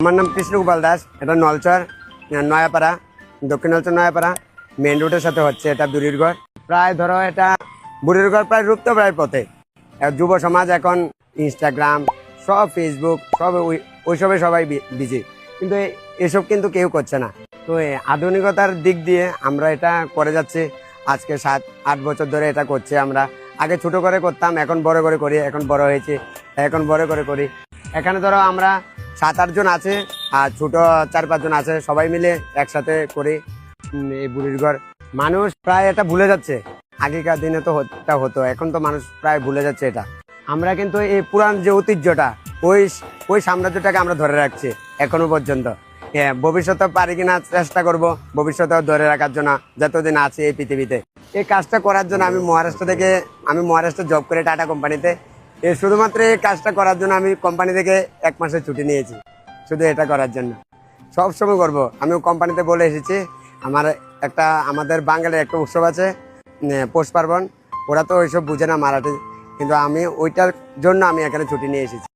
আমার নাম কৃষ্ণগোপাল দাস। এটা নলচর নয়াপাড়া, দক্ষিণ নলচর নয়াপাড়া মেন রোডের সাথে হচ্ছে এটা বুড়িরগড়। প্রায় ধরো এটা বুড়িরগড় প্রায় রূপতপ্রায় পথে। যুব সমাজ এখন ইনস্টাগ্রাম, সব ফেসবুক, সব ওইসবে সবাই বিজি, কিন্তু এসব কিন্তু কেউ করছে না। তো আধুনিকতার দিক দিয়ে আমরা এটা করে যাচ্ছি। আজকে 7-8 বছর ধরে এটা করছি আমরা। আগে ছোট করে করতাম, এখন বড় করে করি। এখন বড় হয়েছে, এখন বড় করে করি। এখানে ধরো আমরা 7-8 জন আছে, আর ছোট 4-5 জন আছে, সবাই মিলে একসাথে করি এই বুড়িরগড়। মানুষ প্রায় এটা ভুলে যাচ্ছে। আগেকার দিনে তো এটা হতো, এখন তো মানুষ প্রায় ভুলে যাচ্ছে এটা। আমরা কিন্তু এই পুরান যে ঐতিহ্যটা, ওই ওই সাম্রাজ্যটাকে আমরা ধরে রাখছি এখনো পর্যন্ত। ভবিষ্যতে পারি কিনা চেষ্টা করব, ভবিষ্যতে ধরে রাখার জন্য, যতদিন আছে এই পৃথিবীতে। এই কাজটা করার জন্য আমি মহারাষ্ট্রে জব করি টাটা কোম্পানিতে। শুধুমাত্র এই কাজটা করার জন্য আমি কোম্পানি থেকে 1 মাসের ছুটি নিয়েছি, শুধু এটা করার জন্য। সবসময় করবো। আমি কোম্পানিতে বলে এসেছি আমাদের বাঙালির একটা উৎসব আছে, পৌষ পার্বণ। ওরা তো ওইসব বুঝে না মারাঠি, কিন্তু আমি ওইটার জন্য আমি এখানে ছুটি নিয়ে এসেছি।